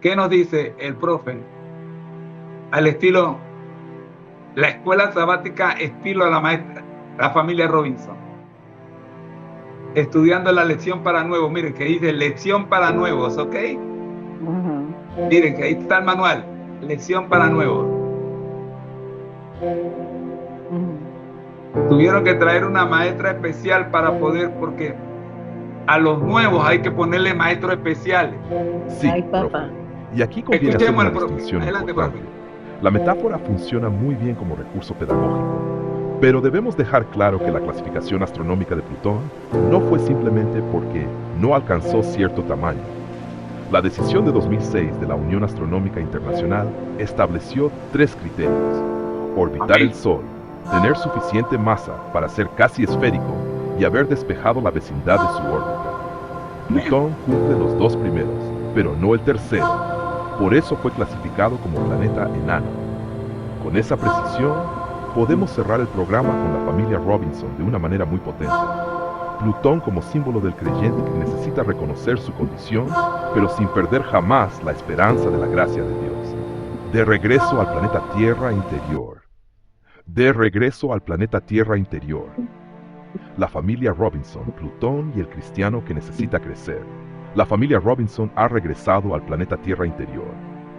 ¿Qué nos dice el profe? Al estilo, la escuela sabática estilo a la maestra, la familia Robinson. Estudiando la lección para nuevos. Miren que dice lección para nuevos, ¿ok? Miren que ahí está el manual. Lección para nuevos. Tuvieron que traer una maestra especial para poder, porque a los nuevos hay que ponerle maestros especiales. Sí, profe. Y aquí conviene hacer Escuchemos una al profe. distinción Adelante, importante. profe. La metáfora funciona muy bien como recurso pedagógico, pero debemos dejar claro que la clasificación astronómica de Plutón no fue simplemente porque no alcanzó cierto tamaño. La decisión de 2006 de la Unión Astronómica Internacional estableció 3 criterios: orbitar el Sol, tener suficiente masa para ser casi esférico y haber despejado la vecindad de su órbita. Plutón cumple los 2 primeros, pero no el tercero. Por eso fue clasificado como planeta enano. Con esa precisión, podemos cerrar el programa con la familia Robinson de una manera muy potente. Plutón como símbolo del creyente que necesita reconocer su condición, pero sin perder jamás la esperanza de la gracia de Dios. De regreso al planeta Tierra interior. De regreso al planeta Tierra interior. La familia Robinson, Plutón y el cristiano que necesita crecer. La familia Robinson ha regresado al planeta Tierra interior.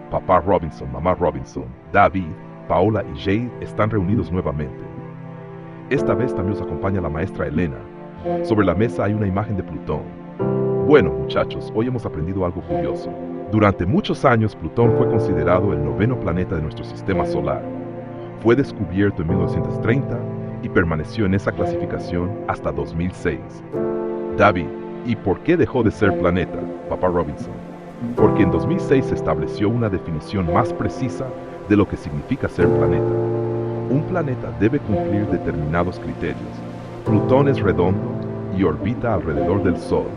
Papá Robinson, mamá Robinson, David, Paola y Jade están reunidos nuevamente. Esta vez también os acompaña la maestra Elena. Sobre la mesa hay una imagen de Plutón. Bueno, muchachos, hoy hemos aprendido algo curioso. Durante muchos años, Plutón fue considerado el 9º planeta de nuestro sistema solar. Fue descubierto en 1930 y permaneció en esa clasificación hasta 2006. David, ¿y por qué dejó de ser planeta, papá Robinson? Porque en 2006 se estableció una definición más precisa de lo que significa ser planeta. Un planeta debe cumplir determinados criterios. Plutón es redondo y orbita alrededor del Sol,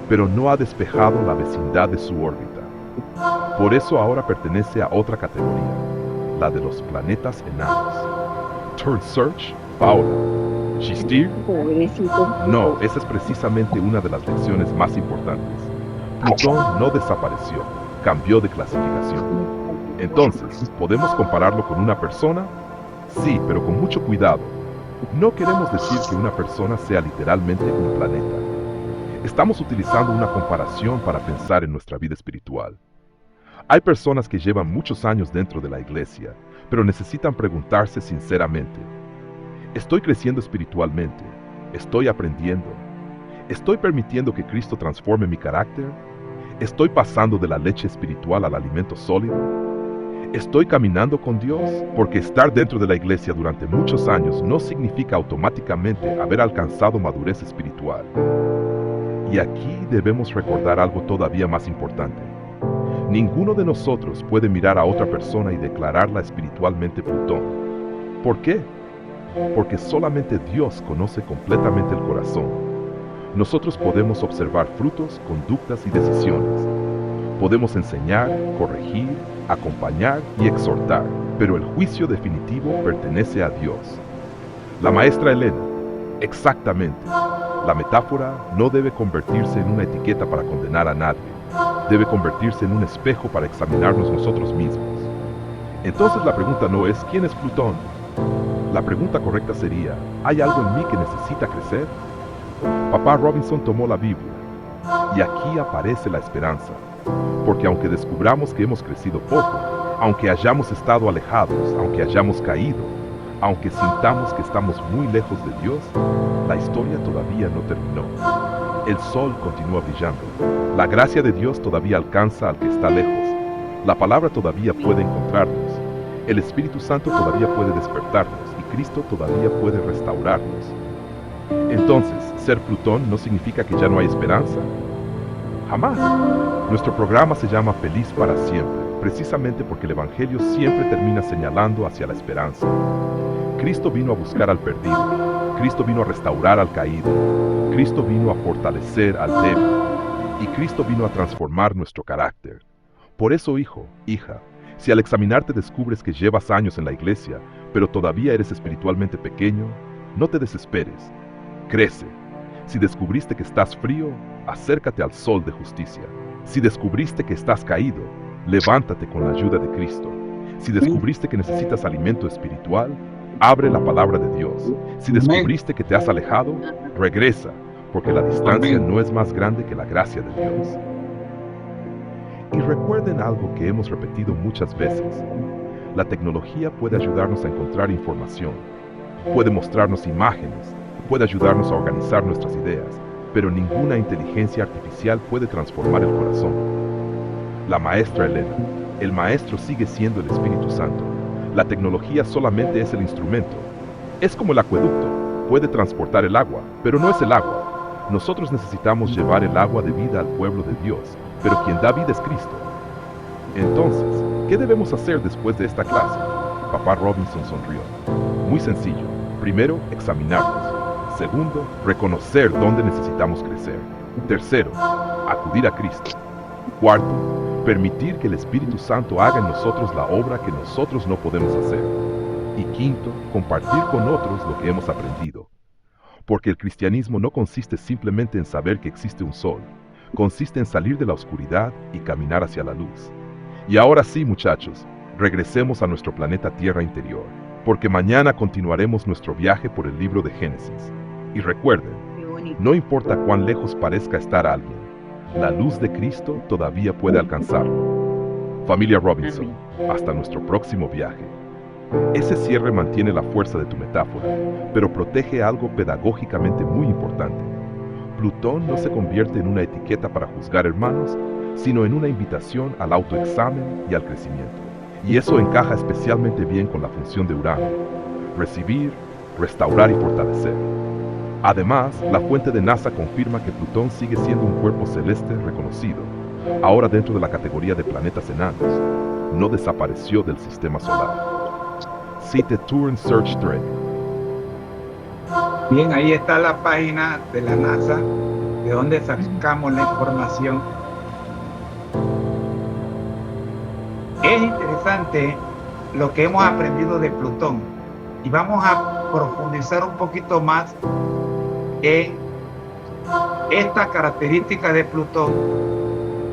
pero no ha despejado la vecindad de su órbita. Por eso ahora pertenece a otra categoría, la de los planetas enanos. Turd Search, Paola. Shistir? No, esa es precisamente una de las lecciones más importantes. Plutón no desapareció, cambió de clasificación. Entonces, ¿podemos compararlo con una persona? Sí, pero con mucho cuidado. No queremos decir que una persona sea literalmente un planeta. Estamos utilizando una comparación para pensar en nuestra vida espiritual. Hay personas que llevan muchos años dentro de la iglesia, pero necesitan preguntarse sinceramente: ¿estoy creciendo espiritualmente? ¿Estoy aprendiendo? ¿Estoy permitiendo que Cristo transforme mi carácter? ¿Estoy pasando de la leche espiritual al alimento sólido? ¿Estoy caminando con Dios? Porque estar dentro de la iglesia durante muchos años no significa automáticamente haber alcanzado madurez espiritual. Y aquí debemos recordar algo todavía más importante. Ninguno de nosotros puede mirar a otra persona y declararla espiritualmente Plutón. ¿Por qué? Porque solamente Dios conoce completamente el corazón. Nosotros podemos observar frutos, conductas y decisiones. Podemos enseñar, corregir, acompañar y exhortar, pero el juicio definitivo pertenece a Dios. La maestra Elena, exactamente. La metáfora no debe convertirse en una etiqueta para condenar a nadie. Debe convertirse en un espejo para examinarnos nosotros mismos. Entonces la pregunta no es ¿quién es Plutón? La pregunta correcta sería, ¿hay algo en mí que necesita crecer? Papá Robinson tomó la Biblia, y aquí aparece la esperanza. Porque aunque descubramos que hemos crecido poco, aunque hayamos estado alejados, aunque hayamos caído, aunque sintamos que estamos muy lejos de Dios, la historia todavía no terminó. El sol continúa brillando. La gracia de Dios todavía alcanza al que está lejos. La palabra todavía puede encontrarnos. El Espíritu Santo todavía puede despertarnos y Cristo todavía puede restaurarnos. Entonces, ser Plutón no significa que ya no hay esperanza. Jamás. Nuestro programa se llama Feliz para Siempre, precisamente porque el Evangelio siempre termina señalando hacia la esperanza. Cristo vino a buscar al perdido. Cristo vino a restaurar al caído. Cristo vino a fortalecer al débil. Y Cristo vino a transformar nuestro carácter. Por eso, hijo, hija, si al examinarte descubres que llevas años en la iglesia, pero todavía eres espiritualmente pequeño, no te desesperes. Crece. Si descubriste que estás frío, acércate al sol de justicia. Si descubriste que estás caído, Levántate con la ayuda de Cristo. Si descubriste que necesitas alimento espiritual, abre la palabra de Dios. Si descubriste que te has alejado, regresa, porque la distancia no es más grande que la gracia de Dios. Y recuerden algo que hemos repetido muchas veces. La tecnología puede ayudarnos a encontrar información, puede mostrarnos imágenes, puede ayudarnos a organizar nuestras ideas, pero ninguna inteligencia artificial puede transformar el corazón. La maestra Elena, el maestro sigue siendo el Espíritu Santo. La tecnología solamente es el instrumento. Es como el acueducto, puede transportar el agua, pero no es el agua. Nosotros necesitamos llevar el agua de vida al pueblo de Dios, pero quien da vida es Cristo. Entonces, ¿qué debemos hacer después de esta clase? Papá Robinson sonrió. Muy sencillo. Primero, examinarnos. Segundo, reconocer dónde necesitamos crecer. Tercero, acudir a Cristo. Cuarto, permitir que el Espíritu Santo haga en nosotros la obra que nosotros no podemos hacer. Y quinto, compartir con otros lo que hemos aprendido. Porque el cristianismo no consiste simplemente en saber que existe un sol. Consiste en salir de la oscuridad y caminar hacia la luz. Y ahora sí, muchachos, regresemos a nuestro planeta Tierra interior, porque mañana continuaremos nuestro viaje por el libro de Génesis. Y recuerden, no importa cuán lejos parezca estar alguien, la luz de Cristo todavía puede alcanzarlo. Familia Robinson, hasta nuestro próximo viaje. Ese cierre mantiene la fuerza de tu metáfora, pero protege algo pedagógicamente muy importante. Plutón no se convierte en una etiqueta para juzgar hermanos, sino en una invitación al autoexamen y al crecimiento. Y eso encaja especialmente bien con la función de Urano: recibir, restaurar y fortalecer. Además, la fuente de NASA confirma que Plutón sigue siendo un cuerpo celeste reconocido, ahora dentro de la categoría de planetas enanos. No desapareció del sistema solar. Cite Turn Search Thread. Bien, ahí está la página de la NASA, de donde sacamos la información. Es interesante lo que hemos aprendido de Plutón y vamos a profundizar un poquito más en esta característica de Plutón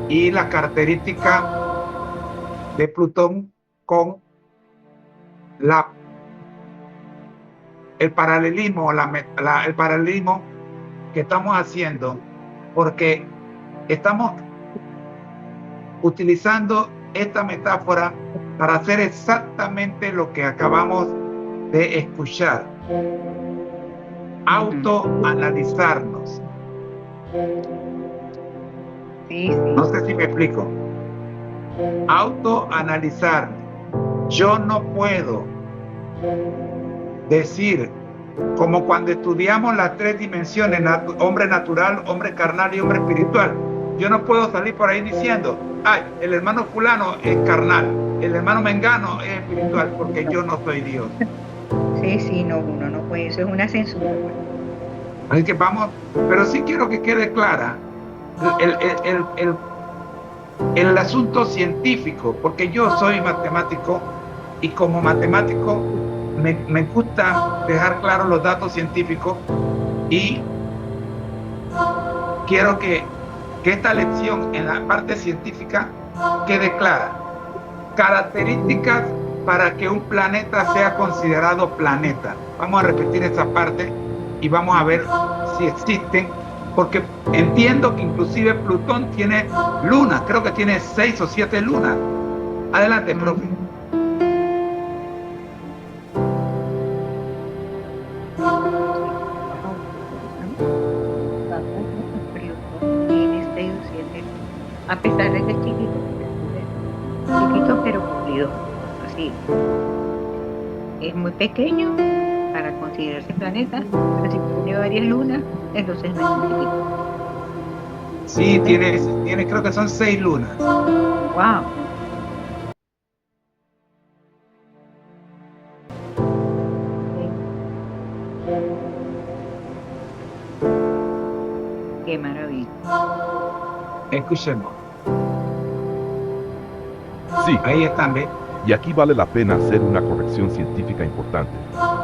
y la característica de Plutón con el paralelismo, el paralelismo que estamos haciendo, porque estamos utilizando esta metáfora para hacer exactamente lo que acabamos de escuchar: autoanalizarnos. Sí. No sé si me explico. Autoanalizarnos. Yo no puedo decir, como cuando estudiamos las tres dimensiones, hombre natural, hombre carnal y hombre espiritual. Yo no puedo salir por ahí diciendo, ay, el hermano fulano es carnal, el hermano mengano es espiritual, porque yo no soy Dios. Sí, no, uno no puede, eso es una censura. Así que vamos, pero sí quiero que quede clara el asunto científico, porque yo soy matemático y como matemático me gusta dejar claros los datos científicos y quiero que esta lección en la parte científica quede clara. Características para que un planeta sea considerado planeta. Vamos a repetir esa parte y vamos a ver si existen, porque entiendo que inclusive Plutón tiene lunas, creo que tiene 6 o 7 lunas. Adelante, profe. A pesar de que es chiquito pero cumplido, así. Es muy pequeño para considerarse planeta, pero si tiene varias lunas, entonces no es muy chiquito. Sí, tiene, creo que son 6 lunas. Wow. Qué maravilla. Escuchemos. Sí, Ahí están, ¿ves? y aquí vale la pena hacer una corrección científica importante,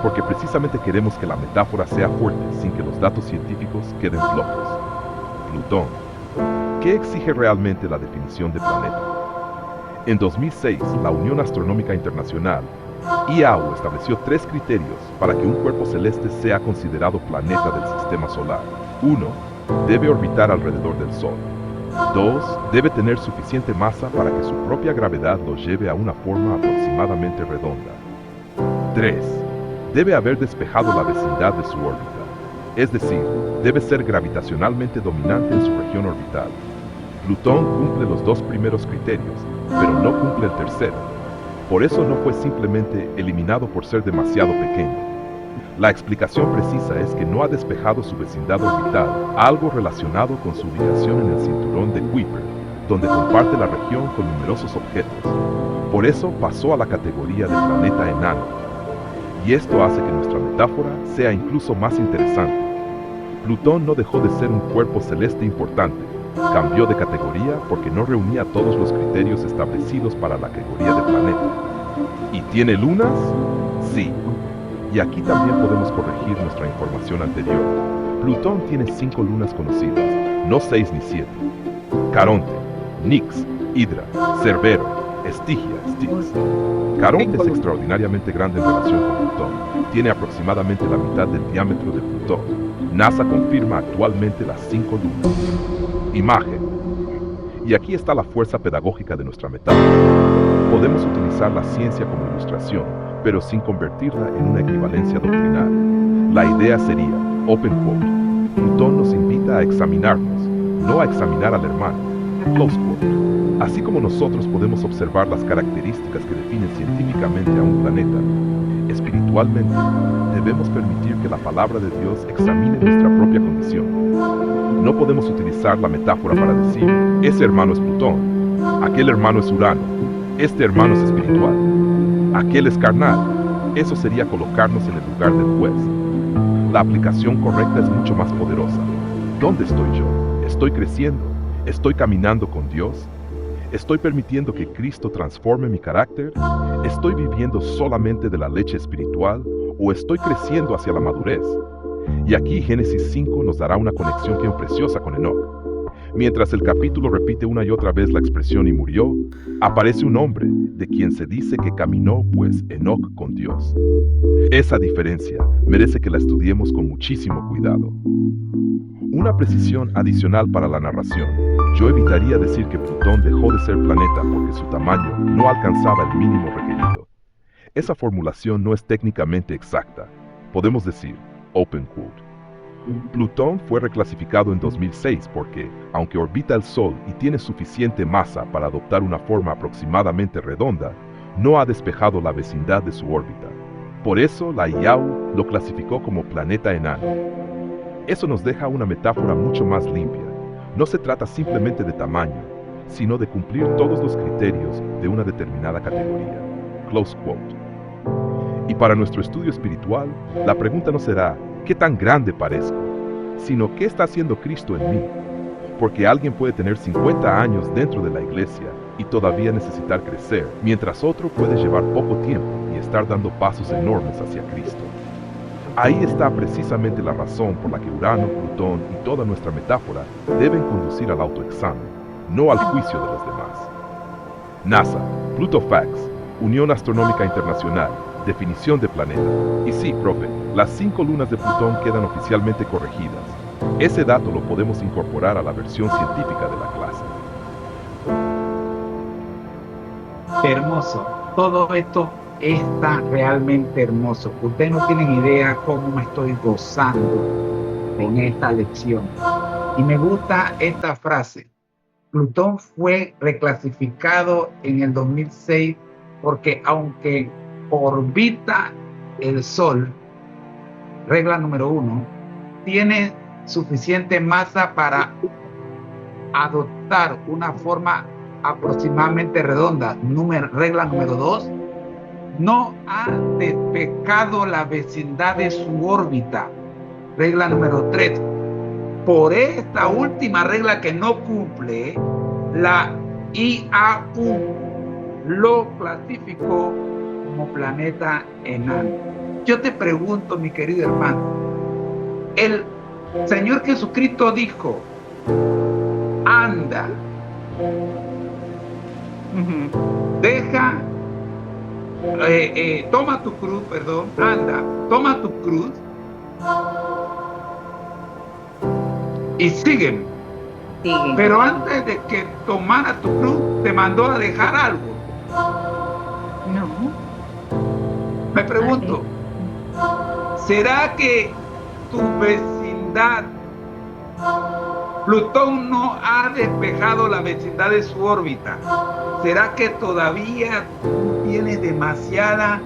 porque precisamente queremos que la metáfora sea fuerte sin que los datos científicos queden flojos. Plutón. ¿Qué exige realmente la definición de planeta? En 2006, la Unión Astronómica Internacional, IAU, estableció 3 criterios para que un cuerpo celeste sea considerado planeta del sistema solar. 1. Debe orbitar alrededor del Sol. 2. Debe tener suficiente masa para que su propia gravedad lo lleve a una forma aproximadamente redonda. 3. Debe haber despejado la vecindad de su órbita, es decir, debe ser gravitacionalmente dominante en su región orbital. Plutón cumple los 2 primeros criterios, pero no cumple el tercero. Por eso no fue simplemente eliminado por ser demasiado pequeño. La explicación precisa es que no ha despejado su vecindad orbital, algo relacionado con su ubicación en el cinturón de Kuiper, donde comparte la región con numerosos objetos. Por eso pasó a la categoría de planeta enano. Y esto hace que nuestra metáfora sea incluso más interesante. Plutón no dejó de ser un cuerpo celeste importante, cambió de categoría porque no reunía todos los criterios establecidos para la categoría de planeta. ¿Y tiene lunas? Sí. Y aquí también podemos corregir nuestra información anterior. Plutón tiene 5 lunas conocidas, no 6 ni 7. Caronte, Nix, Hydra, Cerbero, Estigia, Styx. Caronte es extraordinariamente grande en relación con Plutón. Tiene aproximadamente la mitad del diámetro de Plutón. NASA confirma actualmente las 5 lunas. Imagen. Y aquí está la fuerza pedagógica de nuestra metáfora. Podemos utilizar la ciencia como ilustración, pero sin convertirla en una equivalencia doctrinal. La idea sería, open quote, Plutón nos invita a examinarnos, no a examinar al hermano, close quote. Así como nosotros podemos observar las características que definen científicamente a un planeta, espiritualmente debemos permitir que la palabra de Dios examine nuestra propia condición. No podemos utilizar la metáfora para decir, ese hermano es Plutón, aquel hermano es Urano, este hermano es espiritual, aquel es carnal. Eso sería colocarnos en el lugar del juez. La aplicación correcta es mucho más poderosa. ¿Dónde estoy yo? ¿Estoy creciendo? ¿Estoy caminando con Dios? ¿Estoy permitiendo que Cristo transforme mi carácter? ¿Estoy viviendo solamente de la leche espiritual o estoy creciendo hacia la madurez? Y aquí Génesis 5 nos dará una conexión bien preciosa con Enoc. Mientras el capítulo repite una y otra vez la expresión y murió, aparece un hombre de quien se dice que caminó pues Enoc con Dios. Esa diferencia merece que la estudiemos con muchísimo cuidado. Una precisión adicional para la narración. Yo evitaría decir que Plutón dejó de ser planeta porque su tamaño no alcanzaba el mínimo requerido. Esa formulación no es técnicamente exacta. Podemos decir, open quote, Plutón fue reclasificado en 2006 porque, aunque orbita el Sol y tiene suficiente masa para adoptar una forma aproximadamente redonda, no ha despejado la vecindad de su órbita. Por eso la IAU lo clasificó como planeta enano. Eso nos deja una metáfora mucho más limpia. No se trata simplemente de tamaño, sino de cumplir todos los criterios de una determinada categoría. Close quote. Y para nuestro estudio espiritual, la pregunta no será, ¿qué tan grande parezco?, sino ¿qué está haciendo Cristo en mí? Porque alguien puede tener 50 años dentro de la iglesia y todavía necesitar crecer, mientras otro puede llevar poco tiempo y estar dando pasos enormes hacia Cristo. Ahí está precisamente la razón por la que Urano, Plutón y toda nuestra metáfora deben conducir al autoexamen, no al juicio de los demás. NASA, Pluto Facts, Unión Astronómica Internacional, definición de planeta. Y sí, profe, las 5 lunas de Plutón quedan oficialmente corregidas. Ese dato lo podemos incorporar a la versión científica de la clase. Hermoso. Todo esto está realmente hermoso. Ustedes no tienen idea cómo me estoy gozando en esta lección. Y me gusta esta frase. Plutón fue reclasificado en el 2006 porque aunque orbita el Sol, regla número 1, tiene suficiente masa para adoptar una forma aproximadamente redonda. Regla número 2, no ha despejado la vecindad de su órbita. Regla número 3, por esta última regla que no cumple, la IAU lo clasificó como planeta enano. Yo te pregunto, mi querido hermano, el Señor Jesucristo dijo, anda, Deja, toma tu cruz, anda, toma tu cruz y sígueme. Pero antes de que tomara tu cruz, te mandó a dejar algo. No. Me pregunto, ¿será que tu vecindad, Plutón no ha despejado la vecindad de su órbita? ¿Será que todavía tú tienes demasiada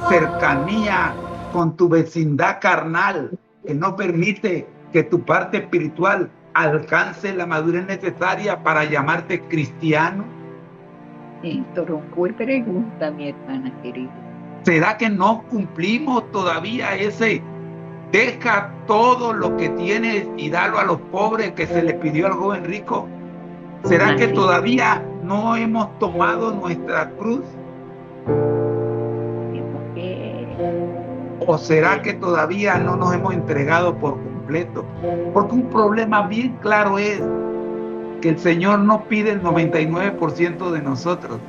cercanía con tu vecindad carnal que no permite que tu parte espiritual alcance la madurez necesaria para llamarte cristiano? Tronco y pregunta, mi hermana querida. ¿Será que no cumplimos todavía ese deja todo lo que tienes y dalo a los pobres que se le pidió al joven rico? ¿Será que todavía no hemos tomado nuestra cruz? ¿O será que todavía no nos hemos entregado por completo? Porque un problema bien claro es que el Señor no pide el 99% de nosotros.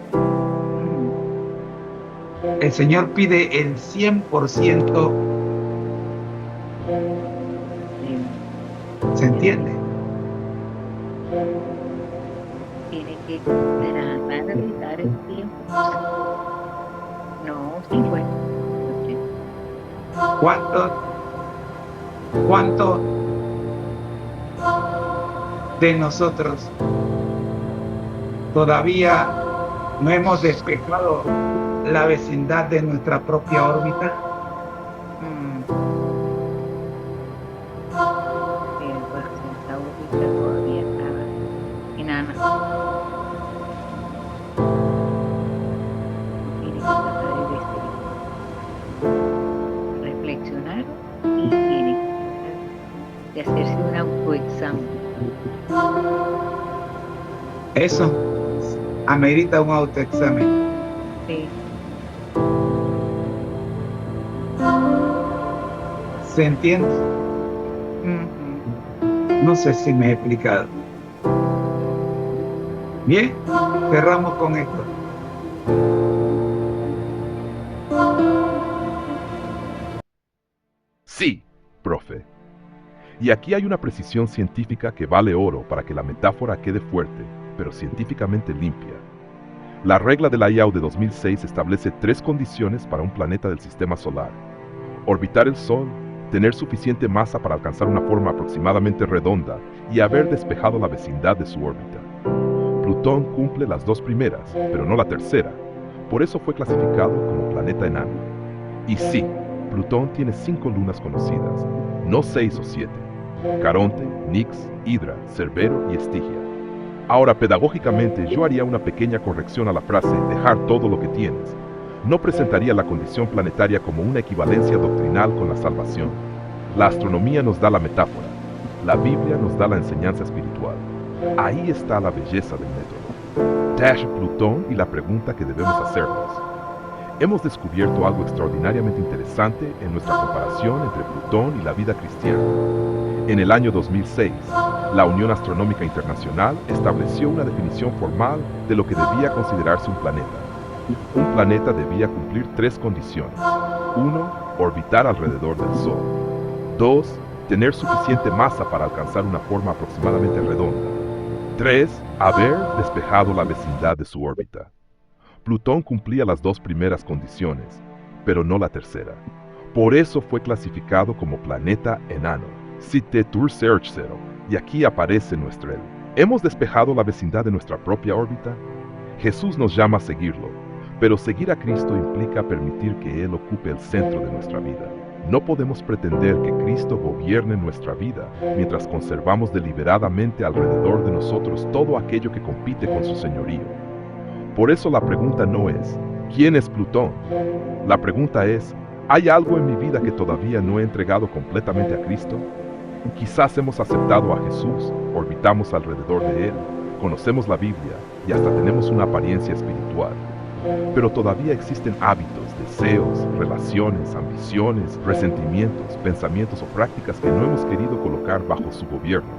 El Señor pide el 100%. ¿Se entiende? Tiene que dar el tiempo. No, 50. ¿Cuántos de nosotros todavía no hemos despejado la vecindad de nuestra propia órbita? Esa órbita todavía estaba enana. Tiene que tratar de reflexionar y tiene que hacerse un autoexamen. Eso amerita un autoexamen. Sí. ¿Se entiende? No sé si me he explicado. Bien, cerramos con esto. Sí, profe. Y aquí hay una precisión científica que vale oro para que la metáfora quede fuerte, pero científicamente limpia. La regla de la IAU de 2006 establece 3 condiciones para un planeta del sistema solar: orbitar el Sol, tener suficiente masa para alcanzar una forma aproximadamente redonda y haber despejado la vecindad de su órbita. Plutón cumple las 2 primeras, pero no la tercera. Por eso fue clasificado como planeta enano. Y sí, Plutón tiene 5 lunas conocidas, no 6 o 7: Caronte, Nix, Hidra, Cerbero y Estigia. Ahora, pedagógicamente, yo haría una pequeña corrección a la frase dejar todo lo que tienes. No presentaría la condición planetaria como una equivalencia doctrinal con la salvación. La astronomía nos da la metáfora, la Biblia nos da la enseñanza espiritual. Ahí está la belleza del método. Dash Plutón y la pregunta que debemos hacernos. Hemos descubierto algo extraordinariamente interesante en nuestra comparación entre Plutón y la vida cristiana. En el año 2006, la Unión Astronómica Internacional estableció una definición formal de lo que debía considerarse un planeta. Un planeta debía cumplir 3 condiciones. 1. Orbitar alrededor del Sol. 2. Tener suficiente masa para alcanzar una forma aproximadamente redonda. 3. Haber despejado la vecindad de su órbita. Plutón cumplía las 2 primeras condiciones, pero no la tercera. Por eso fue clasificado como planeta enano. Cite Tour Search 0, y aquí aparece nuestro él. ¿Hemos despejado la vecindad de nuestra propia órbita? Jesús nos llama a seguirlo, pero seguir a Cristo implica permitir que Él ocupe el centro de nuestra vida. No podemos pretender que Cristo gobierne nuestra vida mientras conservamos deliberadamente alrededor de nosotros todo aquello que compite con su señorío. Por eso la pregunta no es, ¿quién es Plutón? La pregunta es, ¿hay algo en mi vida que todavía no he entregado completamente a Cristo? Quizás hemos aceptado a Jesús, orbitamos alrededor de Él, conocemos la Biblia y hasta tenemos una apariencia espiritual. Pero todavía existen hábitos, deseos, relaciones, ambiciones, resentimientos, pensamientos o prácticas que no hemos querido colocar bajo su gobierno.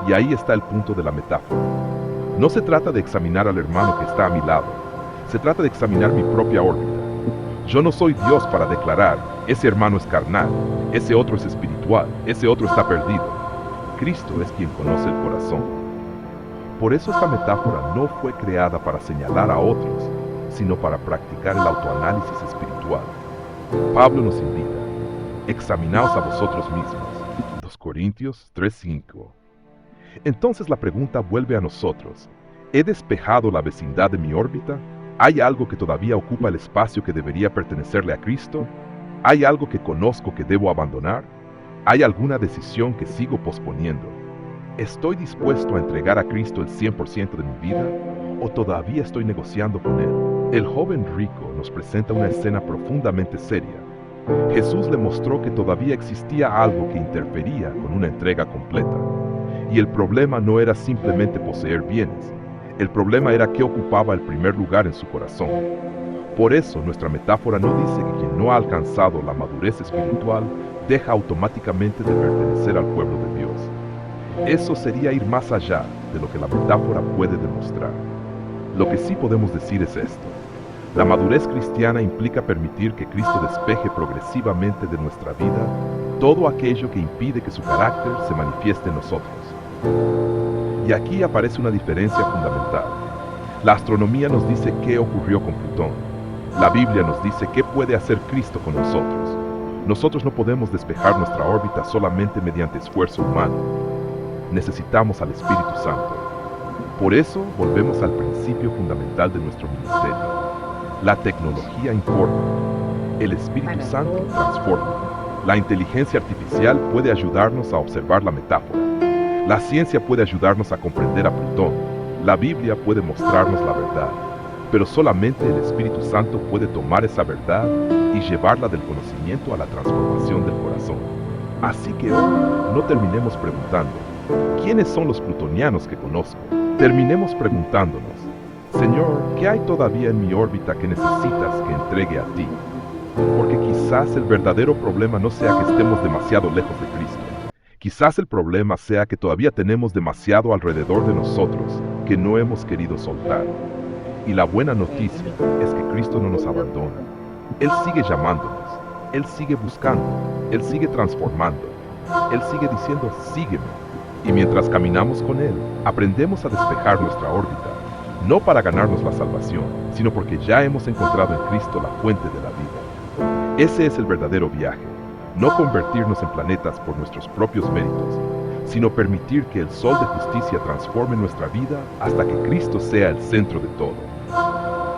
Y ahí está el punto de la metáfora. No se trata de examinar al hermano que está a mi lado. Se trata de examinar mi propia órbita. Yo no soy Dios para declarar, ese hermano es carnal, ese otro es espiritual, ese otro está perdido. Cristo es quien conoce el corazón. Por eso esta metáfora no fue creada para señalar a otros, sino para practicar el autoanálisis espiritual. Pablo nos invita, examinaos a vosotros mismos. 2 Corintios 3:5. Entonces la pregunta vuelve a nosotros. ¿He despejado la vecindad de mi órbita? ¿Hay algo que todavía ocupa el espacio que debería pertenecerle a Cristo? ¿Hay algo que conozco que debo abandonar? ¿Hay alguna decisión que sigo posponiendo? ¿Estoy dispuesto a entregar a Cristo el 100% de mi vida? ¿O todavía estoy negociando con Él? El joven rico nos presenta una escena profundamente seria. Jesús le mostró que todavía existía algo que interfería con una entrega completa. Y el problema no era simplemente poseer bienes. El problema era que ocupaba el primer lugar en su corazón. Por eso nuestra metáfora no dice que quien no ha alcanzado la madurez espiritual deja automáticamente de pertenecer al pueblo de Dios. Eso sería ir más allá de lo que la metáfora puede demostrar. Lo que sí podemos decir es esto. La madurez cristiana implica permitir que Cristo despeje progresivamente de nuestra vida todo aquello que impide que su carácter se manifieste en nosotros. Y aquí aparece una diferencia fundamental. La astronomía nos dice qué ocurrió con Plutón. La Biblia nos dice qué puede hacer Cristo con nosotros. Nosotros no podemos despejar nuestra órbita solamente mediante esfuerzo humano. Necesitamos al Espíritu Santo. Por eso volvemos al principio fundamental de nuestro ministerio. La tecnología informa. El Espíritu Santo transforma. La inteligencia artificial puede ayudarnos a observar la metáfora. La ciencia puede ayudarnos a comprender a Plutón. La Biblia puede mostrarnos la verdad. Pero solamente el Espíritu Santo puede tomar esa verdad y llevarla del conocimiento a la transformación del corazón. Así que hoy no terminemos preguntando, ¿quiénes son los plutonianos que conozco? Terminemos preguntándonos, Señor, ¿qué hay todavía en mi órbita que necesitas que entregue a ti? Porque quizás el verdadero problema no sea que estemos demasiado lejos de Cristo. Quizás el problema sea que todavía tenemos demasiado alrededor de nosotros que no hemos querido soltar. Y la buena noticia es que Cristo no nos abandona. Él sigue llamándonos, Él sigue buscando, Él sigue transformando, Él sigue diciendo, sígueme. Y mientras caminamos con Él, aprendemos a despejar nuestra órbita, no para ganarnos la salvación, sino porque ya hemos encontrado en Cristo la fuente de la vida. Ese es el verdadero viaje. No convertirnos en planetas por nuestros propios méritos, sino permitir que el sol de justicia transforme nuestra vida hasta que Cristo sea el centro de todo.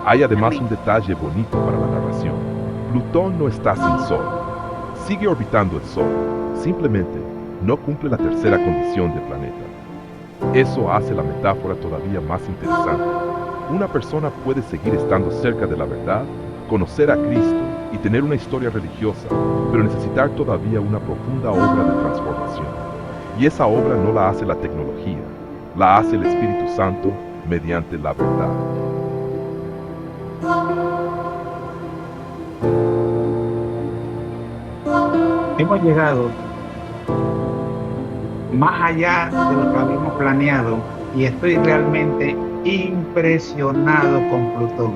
Hay además un detalle bonito para la narración. Plutón no está sin sol. Sigue orbitando el sol. Simplemente no cumple la tercera condición de planeta. Eso hace la metáfora todavía más interesante. Una persona puede seguir estando cerca de la verdad, conocer a Cristo y tener una historia religiosa, pero necesitar todavía una profunda obra de transformación. Y esa obra no la hace la tecnología, la hace el Espíritu Santo mediante la verdad. Hemos llegado más allá de lo que habíamos planeado y estoy realmente impresionado con Plutón.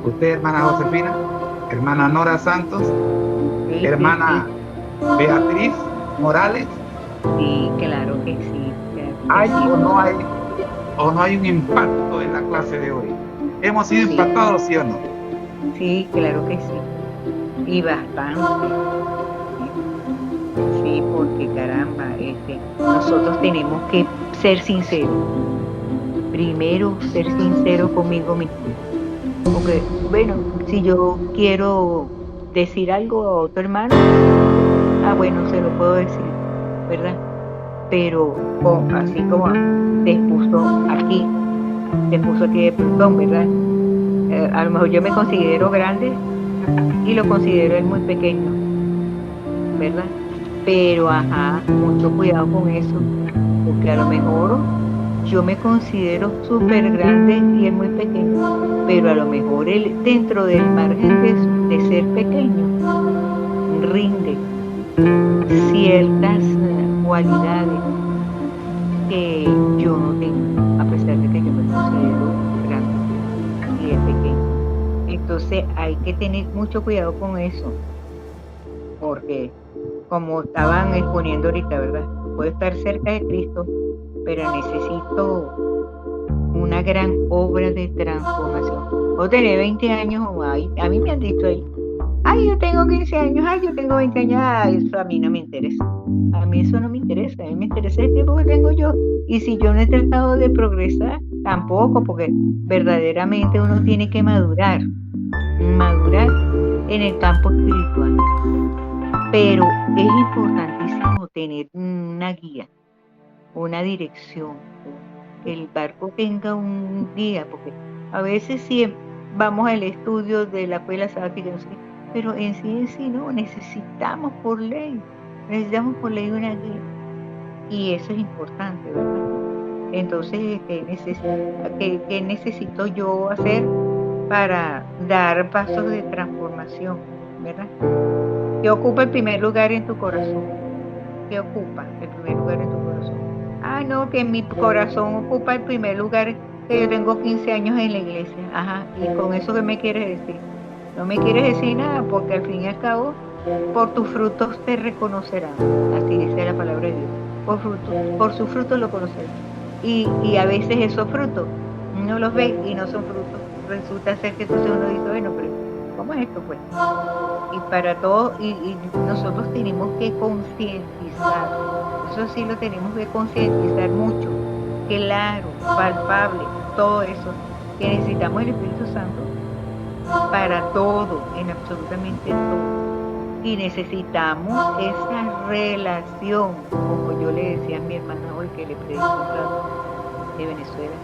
Usted, hermana Josefina, hermana Nora Santos, Sí, hermana Beatriz Morales, sí, claro que sí. ¿hay o no hay un impacto en la clase de hoy? ¿Hemos sido Sí. impactados, sí o no? Sí, claro que sí. Y bastante. Sí, porque caramba, nosotros tenemos que ser sinceros. Primero, ser sincero conmigo mismo. Porque, bueno, si yo quiero decir algo a otro hermano, bueno, se lo puedo decir, ¿verdad? Pero así como te puso aquí de Plutón, ¿verdad? A lo mejor yo me considero grande y lo considero él muy pequeño, ¿verdad? Pero mucho cuidado con eso, porque a lo mejor yo me considero súper grande y él muy pequeño, pero a lo mejor él dentro del margen de ser pequeño rinde ciertas cualidades que yo no tengo, a pesar de que yo me considero grande y es pequeño. Entonces hay que tener mucho cuidado con eso, porque como estaban exponiendo ahorita, ¿verdad? Puedo estar cerca de Cristo, pero necesito una gran obra de transformación. O tener 20 años, o a mí me han dicho ahí, ay, yo tengo 15 años, ay, yo tengo 20 años, ay, eso a mí no me interesa. A mí eso no me interesa, a mí me interesa el tiempo que tengo yo. Y si yo no he tratado de progresar, tampoco, porque verdaderamente uno tiene que madurar en el campo espiritual. Pero es importantísimo tener una guía, una dirección, que el barco tenga un guía, porque a veces sí vamos al estudio de la escuela sabática, no sé qué, pero en sí no, necesitamos por ley una guía, y eso es importante, ¿verdad? Entonces, ¿qué necesito yo hacer para dar pasos de transformación, ¿verdad? ¿Qué ocupa el primer lugar en tu corazón? ¿Qué ocupa el primer lugar en tu corazón? Ah, no, que en mi corazón ocupa el primer lugar, que yo tengo 15 años en la iglesia. Ajá, ¿y con eso qué me quieres decir? No me quieres decir nada, porque al fin y al cabo, por tus frutos te reconocerán. Así dice la palabra de Dios. Por sus frutos lo conocerán. Y a veces esos frutos uno los ve y no son frutos. Resulta ser que entonces uno dice, bueno, pero ¿cómo es esto, pues? Y para todo, y nosotros tenemos que concientizar, eso sí lo tenemos que concientizar mucho, claro, palpable, todo eso, que necesitamos el Espíritu Santo para todo, en absolutamente todo. Y necesitamos esa relación, como yo le decía a mi hermana hoy que le prediqué un rato de Venezuela,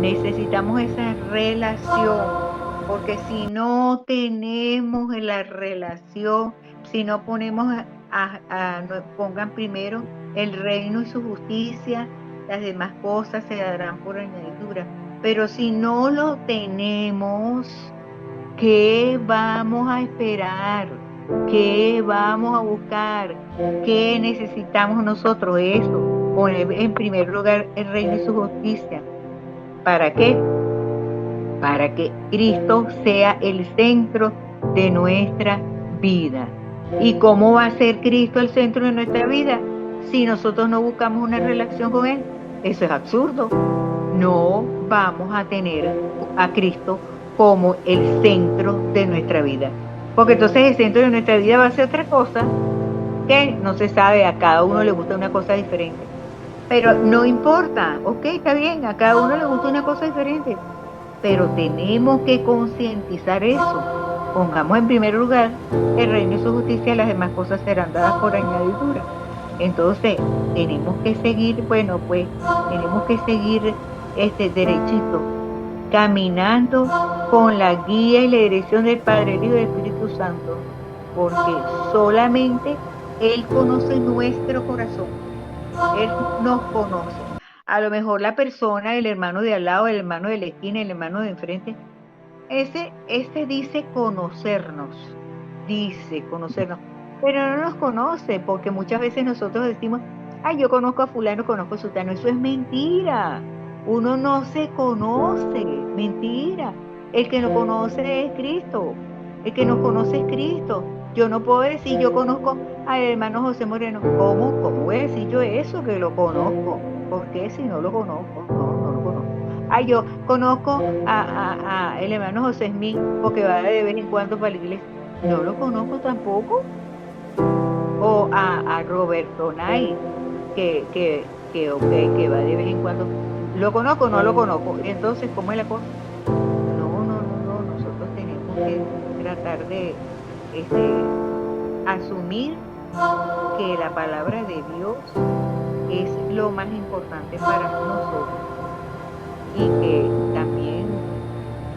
necesitamos esa relación. Porque si no tenemos la relación, si no ponemos pongan primero el reino y su justicia, las demás cosas se darán por añadidura. Pero si no lo tenemos, ¿qué vamos a esperar? ¿Qué vamos a buscar? ¿Qué necesitamos nosotros? Eso, poner en primer lugar el reino y su justicia. ¿Para qué? Para que Cristo sea el centro de nuestra vida. ¿Y cómo va a ser Cristo el centro de nuestra vida si nosotros no buscamos una relación con Él? Eso es absurdo. No vamos a tener a Cristo como el centro de nuestra vida. Porque entonces el centro de nuestra vida va a ser otra cosa que no se sabe, a cada uno le gusta una cosa diferente. Pero no importa, ok, está bien, a cada uno le gusta una cosa diferente. Pero tenemos que concientizar eso. Pongamos en primer lugar el reino y su justicia, las demás cosas serán dadas por añadidura. Entonces, tenemos que seguir, tenemos que seguir derechito, caminando con la guía y la dirección del Padre, el Hijo y el Espíritu Santo, porque solamente Él conoce nuestro corazón. Él nos conoce. A lo mejor la persona, el hermano de al lado, el hermano de la esquina, el hermano de enfrente, ese dice conocernos, pero no nos conoce, porque muchas veces nosotros decimos, ay, yo conozco a fulano, conozco a sutano. Eso es mentira. Uno no se conoce, mentira. El que no conoce es Cristo. El que nos conoce es Cristo. Yo no puedo decir, yo conozco al hermano José Moreno. ¿Cómo voy a decir yo eso, que lo conozco? ¿Por qué si no lo conozco? No lo conozco. Ay, yo conozco a el hermano José Smith, porque va de vez en cuando para la iglesia. No lo conozco tampoco. O a Roberto Nay, que va de vez en cuando. ¿Lo conozco o no lo conozco? Entonces, ¿cómo es la cosa? No. Nosotros tenemos que tratar de asumir que la palabra de Dios es lo más importante para nosotros y que también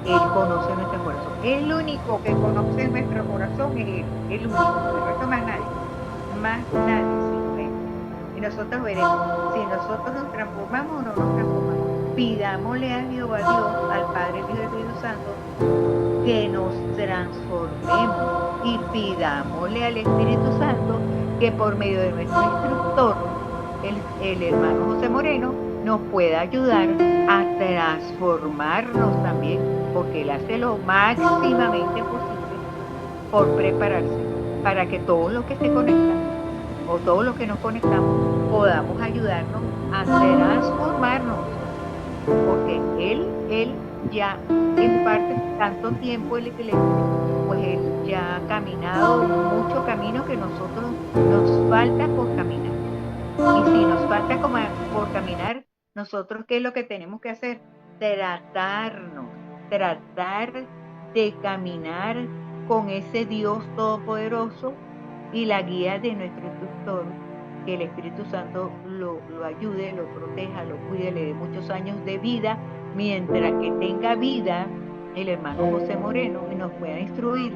Él conoce nuestro corazón. El único que conoce nuestro corazón es Él, el único, el resto más nadie, sino Él. Y nosotros veremos si nosotros nos transformamos o no nos transformamos. Pidámosle a Jehová Dios, al Padre, Hijo y Espíritu Santo, que nos transformemos, y pidámosle al Espíritu Santo que por medio de nuestro instructor el hermano José Moreno nos pueda ayudar a transformarnos también, porque él hace lo máximamente posible por prepararse para que todos los que se conectan o todos los que nos conectamos podamos ayudarnos a transformarnos, porque él ya en parte tanto tiempo en la iglesia, pues él ya ha caminado mucho camino que nosotros nos falta por caminar. Y si nos falta por caminar, nosotros ¿qué es lo que tenemos que hacer? Tratar de caminar con ese Dios todopoderoso y la guía de nuestro instructor, que el Espíritu Santo lo ayude, lo proteja, lo cuide, le dé muchos años de vida, mientras que tenga vida el hermano José Moreno y nos pueda instruir.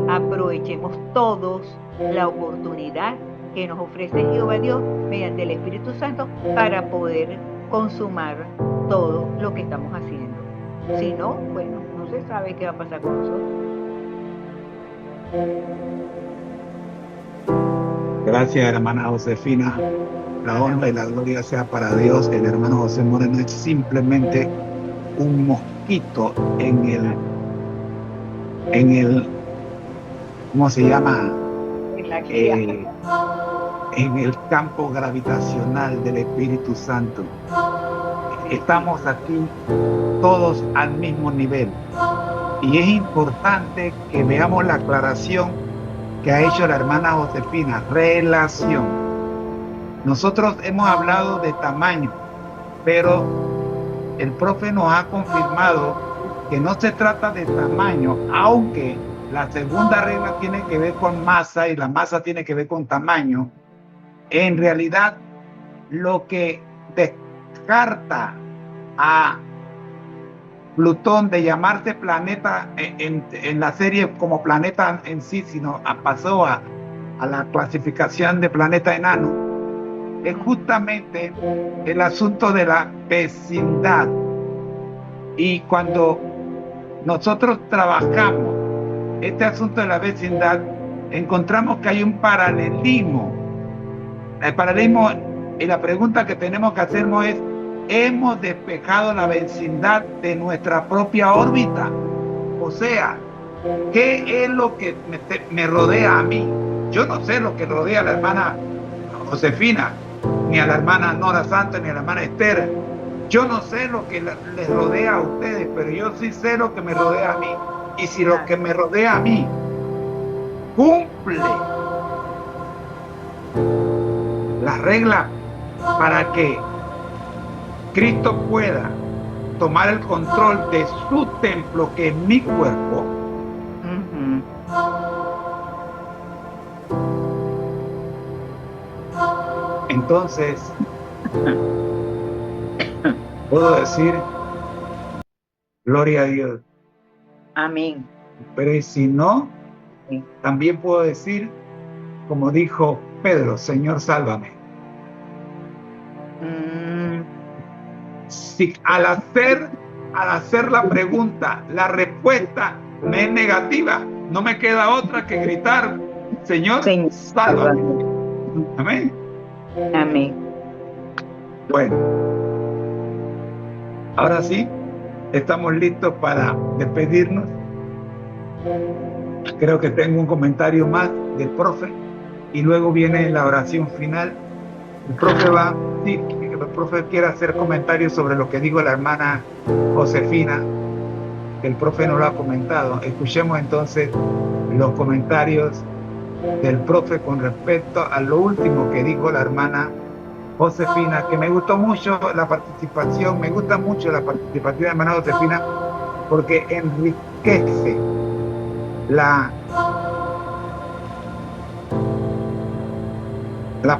Aprovechemos todos la oportunidad que nos ofrece Jehová Dios mediante el Espíritu Santo para poder consumar todo lo que estamos haciendo. Si no, bueno, no se sabe qué va a pasar con nosotros. Gracias, hermana Josefina. La honra y la gloria sea para Dios. El hermano José Moreno es simplemente un mosquito en el, ¿cómo se llama? En la guía. En el campo gravitacional del Espíritu Santo. Estamos aquí todos al mismo nivel. Y es importante que veamos la aclaración que ha hecho la hermana Josefina. Relación. Nosotros hemos hablado de tamaño, pero el profe nos ha confirmado que no se trata de tamaño, aunque la segunda regla tiene que ver con masa y la masa tiene que ver con tamaño. En realidad, lo que descarta a Plutón de llamarse planeta en la serie como planeta en sí, sino pasó a la clasificación de planeta enano, es justamente el asunto de la vecindad. Y cuando nosotros trabajamos este asunto de la vecindad, encontramos que hay un paralelismo. El paralelismo, y la pregunta que tenemos que hacernos es: ¿hemos despejado la vecindad de nuestra propia órbita? O sea, ¿qué es lo que me rodea a mí? Yo no sé lo que rodea a la hermana Josefina, ni a la hermana Nora Santos, ni a la hermana Esther. Yo no sé lo que les rodea a ustedes, pero yo sí sé lo que me rodea a mí. Y si lo que me rodea a mí cumple las reglas para que Cristo pueda tomar el control de su templo, que es mi cuerpo, entonces puedo decir gloria a Dios. Amén. Pero y si no, también puedo decir, como dijo Pedro: Señor, sálvame. Si al hacer la pregunta, la respuesta me es negativa, no me queda otra que gritar: Señor, sálvame. Amén. Amén. Bueno, ahora sí, estamos listos para despedirnos. Creo que tengo un comentario más del profe y luego viene la oración final. El profe va, sí, el profe quiere hacer comentarios sobre lo que dijo la hermana Josefina, que el profe no lo ha comentado. Escuchemos entonces los comentarios del profe con respecto a lo último que dijo la hermana Josefina, que me gustó mucho la participación, me gusta mucho la participación de la hermana Josefina, porque enriquece la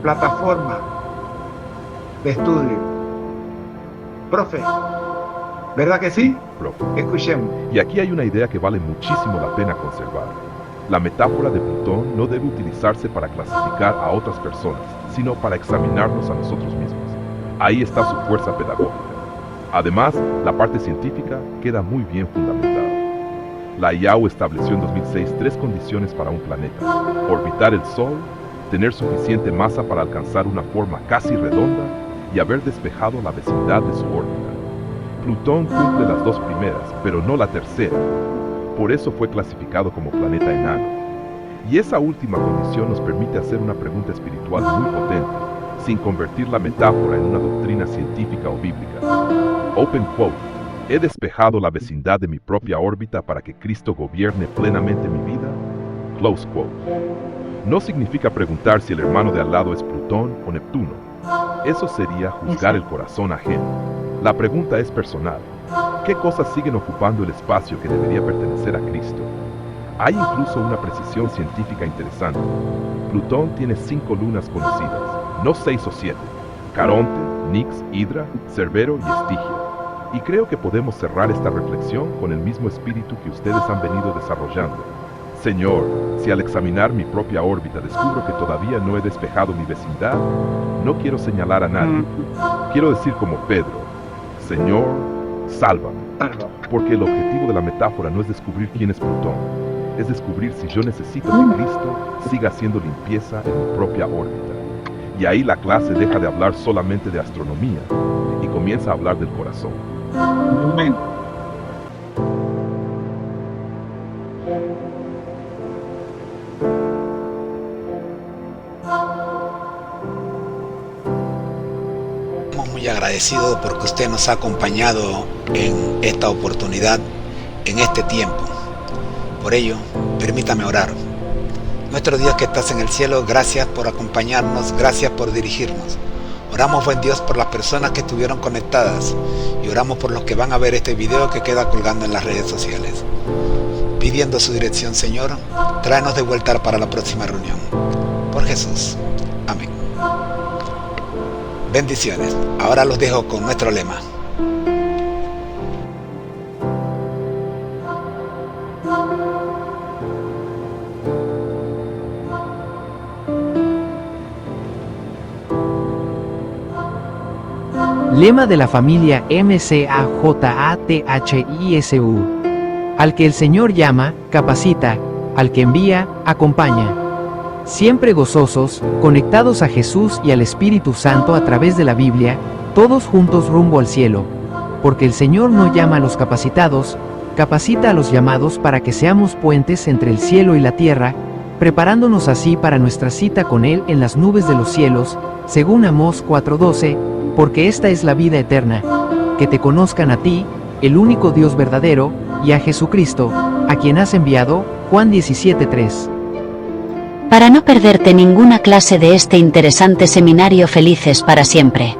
plataforma de estudio. Profe, ¿verdad que sí? Profe. Escuchemos. Y aquí hay una idea que vale muchísimo la pena conservar. La metáfora de Plutón no debe utilizarse para clasificar a otras personas, sino para examinarnos a nosotros mismos. Ahí está su fuerza pedagógica. Además, la parte científica queda muy bien fundamentada. La IAU estableció en 2006 3 condiciones para un planeta: orbitar el Sol, tener suficiente masa para alcanzar una forma casi redonda y haber despejado la vecindad de su órbita. Plutón cumple las dos primeras, pero no la tercera. Por eso fue clasificado como planeta enano. Y esa última condición nos permite hacer una pregunta espiritual muy potente, sin convertir la metáfora en una doctrina científica o bíblica. Open quote. ¿He despejado la vecindad de mi propia órbita para que Cristo gobierne plenamente mi vida? Close quote. No significa preguntar si el hermano de al lado es Plutón o Neptuno. Eso sería juzgar el corazón ajeno. La pregunta es personal. ¿Qué cosas siguen ocupando el espacio que debería pertenecer a Cristo? Hay incluso una precisión científica interesante. Plutón tiene 5 lunas conocidas, no 6 o 7. Caronte, Nix, Hidra, Cerbero y Estigia. Y creo que podemos cerrar esta reflexión con el mismo espíritu que ustedes han venido desarrollando. Señor, si al examinar mi propia órbita descubro que todavía no he despejado mi vecindad, no quiero señalar a nadie. Quiero decir como Pedro, Señor, sálvame. Porque el objetivo de la metáfora no es descubrir quién es Plutón, es descubrir si yo necesito que Cristo siga haciendo limpieza en mi propia órbita. Y ahí la clase deja de hablar solamente de astronomía y comienza a hablar del corazón. Amén. Estamos muy agradecidos porque usted nos ha acompañado en esta oportunidad, en este tiempo. Por ello, permítame orar. Nuestro Dios que estás en el cielo, gracias por acompañarnos, gracias por dirigirnos. Oramos, buen Dios, por las personas que estuvieron conectadas y oramos por los que van a ver este video que queda colgando en las redes sociales. Pidiendo su dirección, Señor, tráenos de vuelta para la próxima reunión. Por Jesús. Amén. Bendiciones. Ahora los dejo con nuestro lema. Lema de la familia MCAJATHISU. Al que el Señor llama, capacita, al que envía, acompaña. Siempre gozosos, conectados a Jesús y al Espíritu Santo a través de la Biblia, todos juntos rumbo al cielo. Porque el Señor no llama a los capacitados, capacita a los llamados para que seamos puentes entre el cielo y la tierra, preparándonos así para nuestra cita con Él en las nubes de los cielos, según Amós 4:12, porque esta es la vida eterna, que te conozcan a ti, el único Dios verdadero, y a Jesucristo, a quien has enviado, Juan 17:3. Para no perderte ninguna clase de este interesante seminario Felices para Siempre,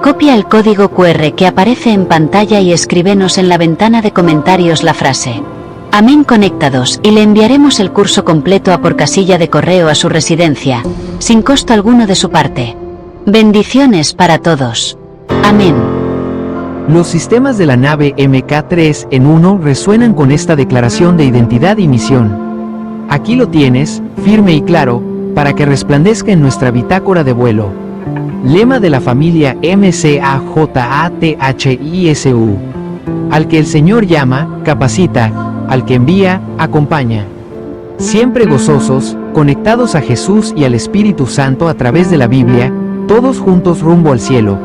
copia el código QR que aparece en pantalla y escríbenos en la ventana de comentarios la frase Amén conectados y le enviaremos el curso completo por casilla de correo a su residencia, sin costo alguno de su parte. Bendiciones para todos. Amén. Los sistemas de la nave MK3 en 1 resuenan con esta declaración de identidad y misión. Aquí lo tienes, firme y claro, para que resplandezca en nuestra bitácora de vuelo. Lema de la familia MCAJATHISU. Al que el Señor llama, capacita, al que envía, acompaña. Siempre gozosos, conectados a Jesús y al Espíritu Santo a través de la Biblia, todos juntos rumbo al cielo.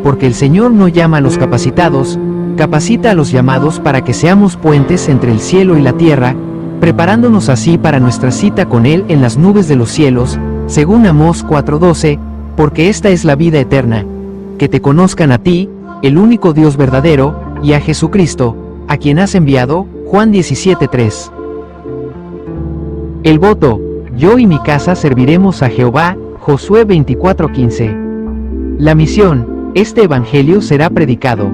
Porque el Señor no llama a los capacitados, capacita a los llamados para que seamos puentes entre el cielo y la tierra, preparándonos así para nuestra cita con Él en las nubes de los cielos, según Amós 4:12, porque esta es la vida eterna, que te conozcan a ti, el único Dios verdadero, y a Jesucristo, a quien has enviado, Juan 17:3. El voto, yo y mi casa serviremos a Jehová, Josué 24:15. La misión, este evangelio será predicado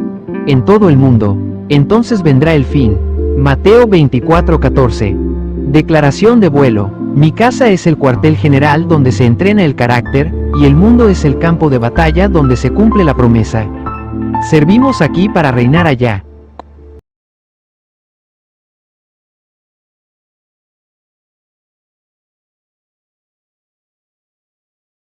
en todo el mundo, entonces vendrá el fin. Mateo 24:14. Declaración de vuelo. Mi casa es el cuartel general donde se entrena el carácter, y el mundo es el campo de batalla donde se cumple la promesa. Servimos aquí para reinar allá.